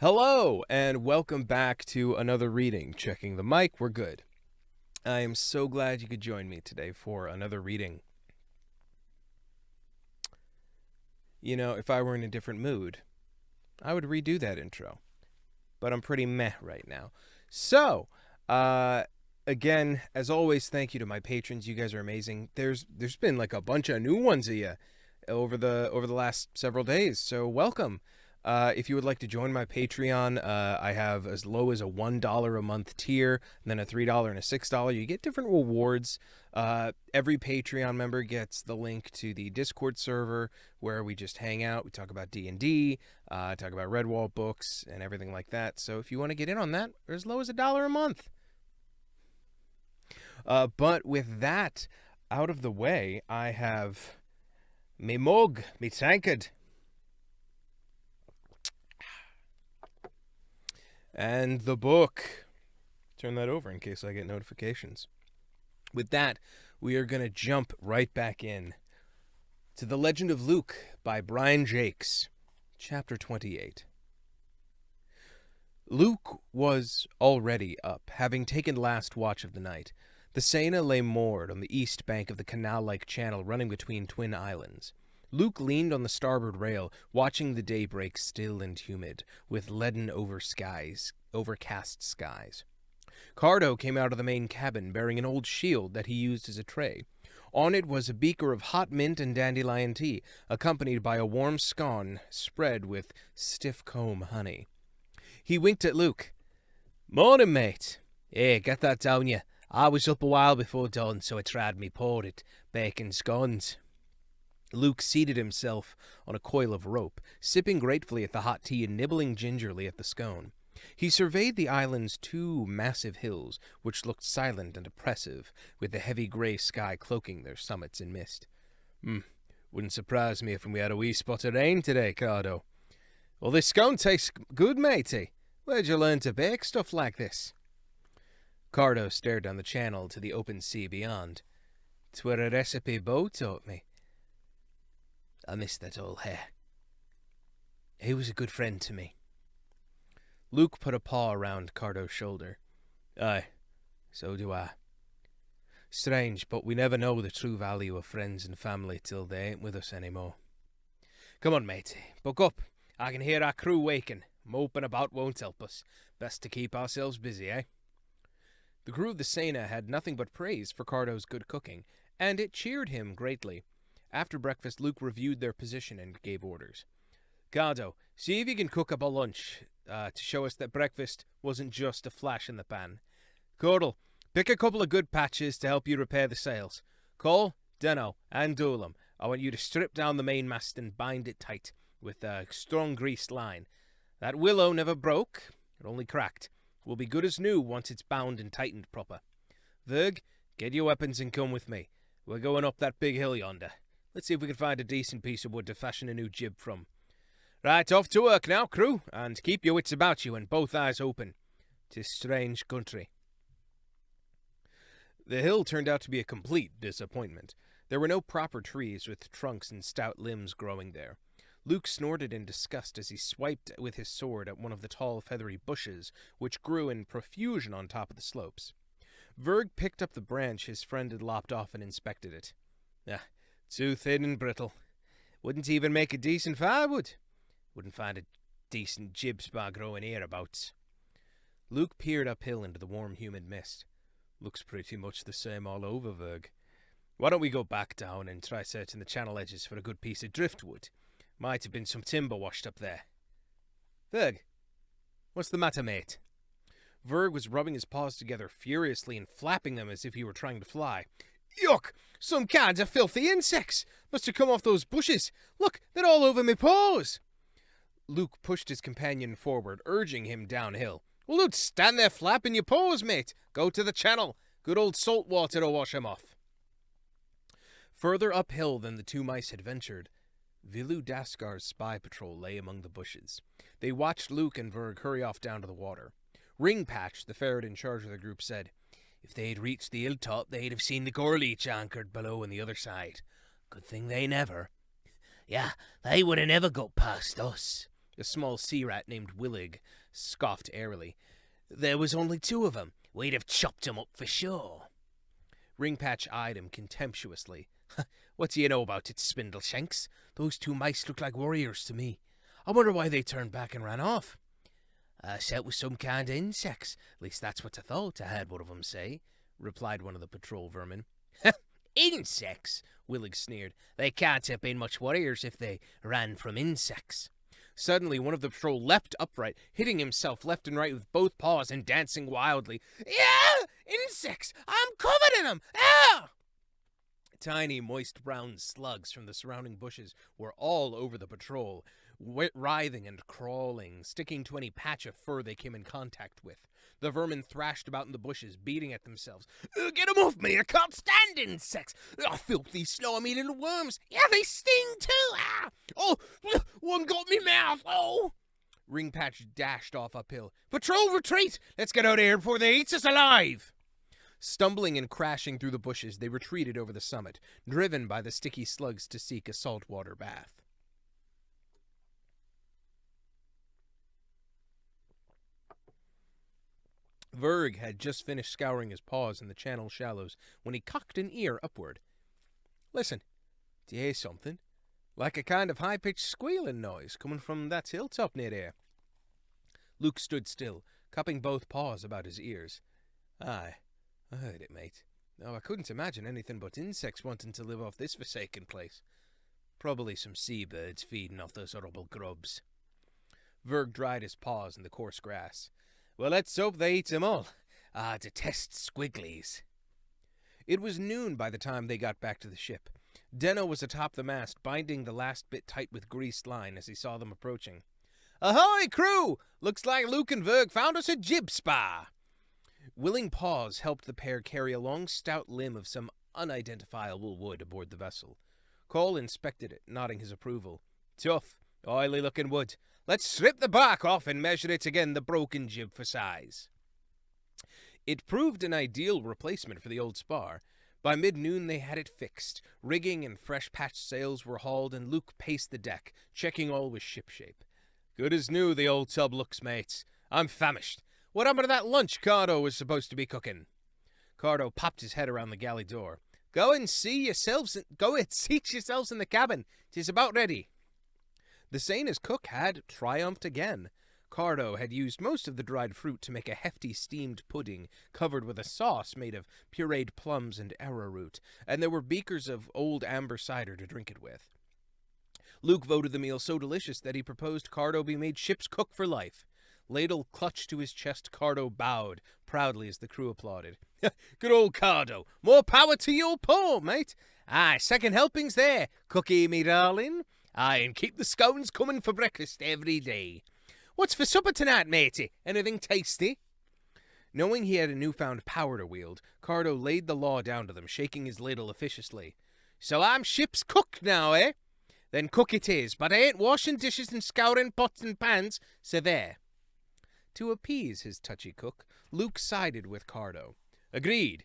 Hello, and welcome back to another reading. Checking the mic, we're good. I am so glad you could join me today for another reading. You know, if I were in a different mood, I would redo that intro. But I'm pretty meh right now. So, again, as always, thank you to my patrons. You guys are amazing. There's been like a bunch of new ones of you over the last several days. So welcome. If you would like to join my Patreon, I have as low as a $1 a month tier, and then a $3 and a $6. You get different rewards. Every Patreon member gets the link to the Discord server where we just hang out. We talk about D&D, talk about Redwall books, and everything like that. So if you want to get in on that, they're as low as $1 a month. But with that out of the way, I have me mug, me tankard. And the book. Turn that over in case I get notifications. With that, we are going to jump right back in to The Legend of Luke by Brian Jacques, Chapter 28. Luke was already up, having taken last watch of the night. The Sena lay moored on the east bank of the canal-like channel running between twin islands. Luke leaned on the starboard rail, watching the day break still and humid, with leaden overcast skies. Cardo came out of the main cabin, bearing an old shield that he used as a tray. On it was a beaker of hot mint and dandelion tea, accompanied by a warm scone spread with stiff comb honey. He winked at Luke. "Morning, mate. Get that down you. I was up a while before dawn, so I tried me porridge, bacon scones." Luke seated himself on a coil of rope, sipping gratefully at the hot tea and nibbling gingerly at the scone. He surveyed the island's two massive hills, which looked silent and oppressive, with the heavy gray sky cloaking their summits in mist. Wouldn't surprise me if we had a wee spot of rain today, Cardo. Well, this scone tastes good, matey. Where'd you learn to bake stuff like this? Cardo stared down the channel to the open sea beyond. "'Twere a recipe Bo taught me. I miss that old hare. He was a good friend to me." Luke put a paw around Cardo's shoulder. "Aye, so do I. Strange, but we never know the true value of friends and family till they ain't with us anymore. Come on, matey, buck up. I can hear our crew waking. Moping about won't help us. Best to keep ourselves busy, eh?" The crew of the Sena had nothing but praise for Cardo's good cooking, and it cheered him greatly. After breakfast, Luke reviewed their position and gave orders. "Cardo, see if you can cook up a lunch to show us that breakfast wasn't just a flash in the pan. Cordell, pick a couple of good patches to help you repair the sails. Cole, Deno, and Doolum, I want you to strip down the mainmast and bind it tight with a strong greased line. That willow never broke, it only cracked. Will be good as new once it's bound and tightened proper. Verg, get your weapons and come with me. We're going up that big hill yonder. Let's see if we can find a decent piece of wood to fashion a new jib from. Right, off to work now, crew, and keep your wits about you and both eyes open. 'Tis strange country." The hill turned out to be a complete disappointment. There were no proper trees with trunks and stout limbs growing there. Luke snorted in disgust as he swiped with his sword at one of the tall, feathery bushes which grew in profusion on top of the slopes. Verg picked up the branch his friend had lopped off and inspected it. Too thin and brittle. Wouldn't even make a decent firewood. Wouldn't find a decent jib spar growing hereabouts. Luke peered uphill into the warm, humid mist. Looks pretty much the same all over, Verg. Why don't we go back down and try searching the channel edges for a good piece of driftwood? Might have been some timber washed up there. Verg, what's the matter, mate? Verg was rubbing his paws together furiously and flapping them as if he were trying to fly. Yuck! Some kinds of filthy insects! Must have come off those bushes. Look, they're all over me paws! Luke pushed his companion forward, urging him downhill. Well, don't stand there flapping your paws, mate. Go to the channel. Good old salt water to wash 'em off. Further uphill than the two mice had ventured, Vilu Daskar's spy patrol lay among the bushes. They watched Luke and Verg hurry off down to the water. Ringpatch, the ferret in charge of the group, said, "If they'd reached the hilltop, they'd have seen the Gorleech anchored below on the other side. Good thing they never." "Yeah, they would have never got past us," A small sea rat named Willig scoffed airily. There was only 2 of 'em. We'd have chopped 'em up for sure. Ringpatch eyed him contemptuously. What do you know about it, Spindleshanks? Those 2 mice look like warriors to me. I wonder why they turned back and ran off. I said it was some kind of insects. At least that's what I thought. I heard one of 'em say, replied one of the patrol vermin. Insects? Willig sneered. They can't have been much warriors if they ran from insects. Suddenly, one of the patrol leapt upright, hitting himself left and right with both paws and dancing wildly. Yeah! Insects! I'm covered in 'em! Ah! Tiny, moist brown slugs from the surrounding bushes were all over the patrol, writhing and crawling, sticking to any patch of fur they came in contact with. The vermin thrashed about in the bushes, beating at themselves. Get 'em off me! I can't stand insects! Filthy, slimy little worms! Yeah, they sting too! Ah! Oh, one got me mouth! Oh! Ringpatch dashed off uphill. Patrol, retreat! Let's get out of here before they eat us alive! Stumbling and crashing through the bushes, they retreated over the summit, driven by the sticky slugs to seek a saltwater bath. Verg had just finished scouring his paws in the channel shallows when he cocked an ear upward. Listen, do you hear something? Like a kind of high-pitched squealing noise coming from that hilltop near there. Luke stood still, cupping both paws about his ears. Aye, I heard it, mate. No, I couldn't imagine anything but insects wanting to live off this forsaken place. Probably some seabirds feeding off those horrible grubs. Verg dried his paws in the coarse grass. Well, let's hope they eat them all. I detest squigglies. It was noon by the time they got back to the ship. Denno was atop the mast, binding the last bit tight with greased line as he saw them approaching. Ahoy, crew! Looks like Luke and Verg found us a jib spar. Willing paws helped the pair carry a long, stout limb of some unidentifiable wood aboard the vessel. Cole inspected it, nodding his approval. Tough, oily-looking wood. Let's strip the bark off and measure it again the broken jib for size. It proved an ideal replacement for the old spar. By mid-noon they had it fixed. Rigging and fresh-patched sails were hauled, and Luke paced the deck, checking all was shipshape. Good as new, the old tub looks, mates. I'm famished. What happened to that lunch Cardo was supposed to be cooking? Cardo popped his head around the galley door. Go and seat yourselves in the cabin. 'Tis about ready. The Seina's cook had triumphed again. Cardo had used most of the dried fruit to make a hefty steamed pudding covered with a sauce made of pureed plums and arrowroot, and there were beakers of old amber cider to drink it with. Luke voted the meal so delicious that he proposed Cardo be made ship's cook for life. Ladle clutched to his chest, Cardo bowed proudly as the crew applauded. Good old Cardo! More power to your paw, mate! Aye, second helping's there, cookie, me darling. Aye, and keep the scones coming for breakfast every day. What's for supper tonight, matey? Anything tasty? Knowing he had a newfound power to wield, Cardo laid the law down to them, shaking his ladle officiously. So I'm ship's cook now, eh? Then cook it is, but I ain't washing dishes and scouring pots and pans, so there. To appease his touchy cook, Luke sided with Cardo. Agreed.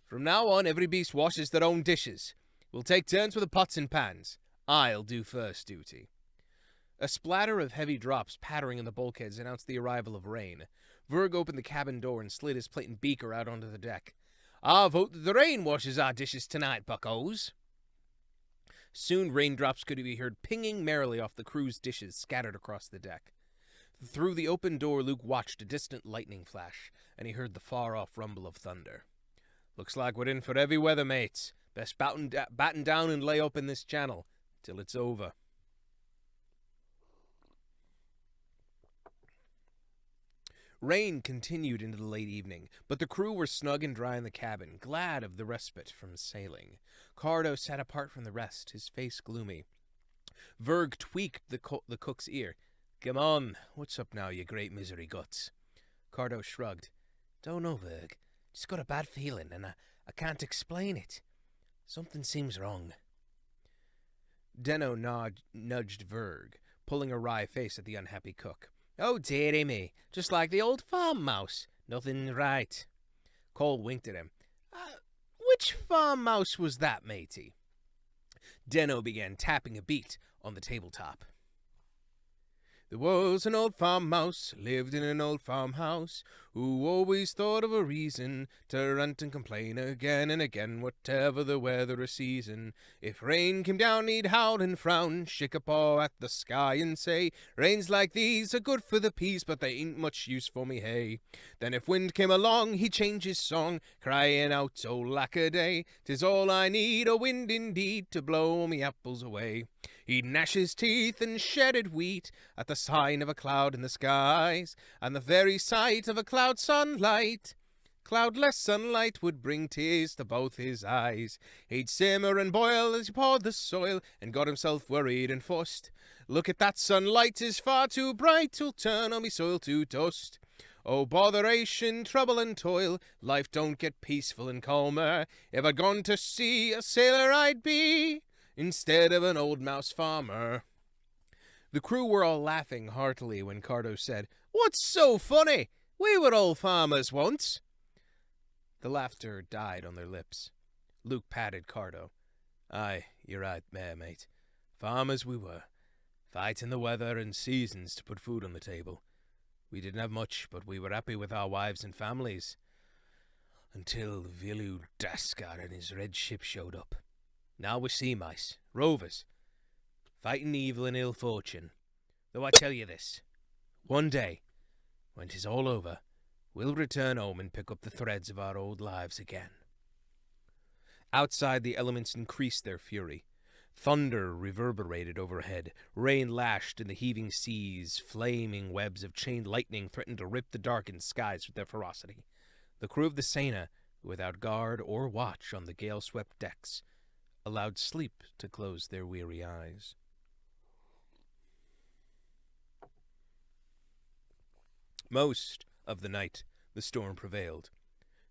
From now on, every beast washes their own dishes. We'll take turns with the pots and pans. I'll do first duty. A splatter of heavy drops pattering in the bulkheads announced the arrival of rain. Verg opened the cabin door and slid his plate and beaker out onto the deck. I vote that the rain washes our dishes tonight, buckos. Soon raindrops could be heard pinging merrily off the crew's dishes scattered across the deck. Through the open door, Luke watched a distant lightning flash, and he heard the far-off rumble of thunder. Looks like we're in for heavy weather, mates. Best batten down and lay up in this channel till it's over. Rain continued into the late evening, but the crew were snug and dry in the cabin, glad of the respite from sailing. Cardo sat apart from the rest, his face gloomy. Verg tweaked the cook's ear. Come on, what's up now, you great misery guts? Cardo shrugged. Don't know, Verg. Just got a bad feeling, and I can't explain it. Something seems wrong. Denno nudged Verg, pulling a wry face at the unhappy cook. Oh, dearie me, just like the old farm mouse. Nothing right. Cole winked at him. Which farm mouse was that, matey? Denno began tapping a beat on the tabletop. There was an old farmmouse, lived in an old farmhouse, who always thought of a reason to rant and complain again and again, whatever the weather or season. If rain came down, he'd howl and frown, shake a paw at the sky and say, "Rains like these are good for the peas, but they ain't much use for me hay." Then if wind came along, he'd change his song, crying out, "Oh, lack-a-day, 'tis all I need, a wind indeed, to blow me apples away." He'd gnash his teeth and shedded wheat at the sign of a cloud in the skies, and the very sight of a cloud sunlight, cloudless sunlight, would bring tears to both his eyes. He'd simmer and boil as he pawed the soil, and got himself worried and fussed. "Look at that sunlight, 'tis far too bright, 'twill turn all me soil to dust." Oh, botheration, trouble and toil, life don't get peaceful and calmer. If I'd gone to sea, a sailor I'd be, instead of an old mouse farmer. The crew were all laughing heartily when Cardo said, "What's so funny? We were all farmers once." The laughter died on their lips. Luke patted Cardo. "Aye, you're right there, mate. Farmers we were, fighting the weather and seasons to put food on the table. We didn't have much, but we were happy with our wives and families. Until Vilu Daskar and his red ship showed up. Now we're sea mice, rovers, fighting evil and ill fortune. Though I tell you this, one day, when 'tis all over, we'll return home and pick up the threads of our old lives again." Outside, the elements increased their fury. Thunder reverberated overhead, rain lashed in the heaving seas, flaming webs of chained lightning threatened to rip the darkened skies with their ferocity. The crew of the Sena, without guard or watch on the gale-swept decks, allowed sleep to close their weary eyes. Most of the night, the storm prevailed.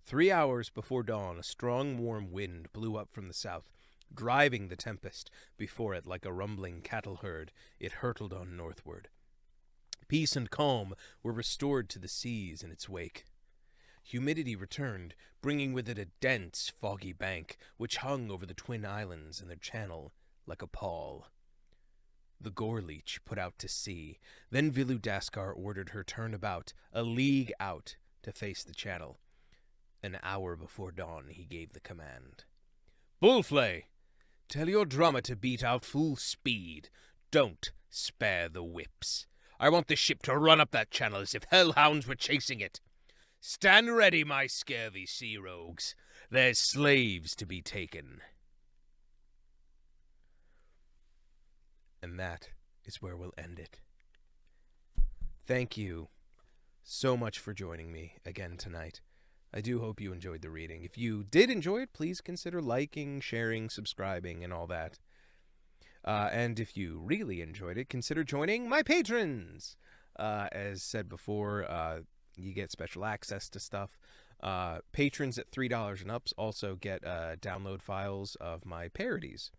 3 hours before dawn, a strong, warm wind blew up from the south, driving the tempest before it like a rumbling cattle herd. It hurtled on northward. Peace and calm were restored to the seas in its wake. Humidity returned, bringing with it a dense, foggy bank, which hung over the twin islands and their channel like a pall. The Gorleech put out to sea. Then Vilu Daskar ordered her turn about, a league out, to face the channel. An hour before dawn he gave the command. "Bullflay! Tell your drummer to beat out full speed. Don't spare the whips. I want the ship to run up that channel as if hellhounds were chasing it. Stand ready, my scurvy sea rogues. There's slaves to be taken." And that is where we'll end it. Thank you so much for joining me again tonight. I do hope you enjoyed the reading. If you did enjoy it, please consider liking, sharing, subscribing, and all that. And if you really enjoyed it, consider joining my patrons. As said before, you get special access to stuff. Patrons at $3 and ups also get download files of my parodies.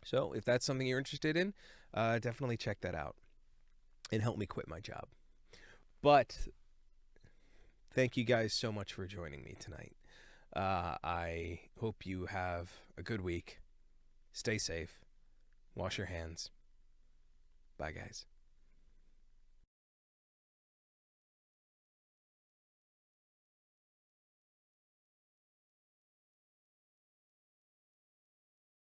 So if that's something you're interested in, definitely check that out and help me quit my job. But thank you guys so much for joining me tonight. I hope you have a good week. Stay safe. Wash your hands. Bye, guys.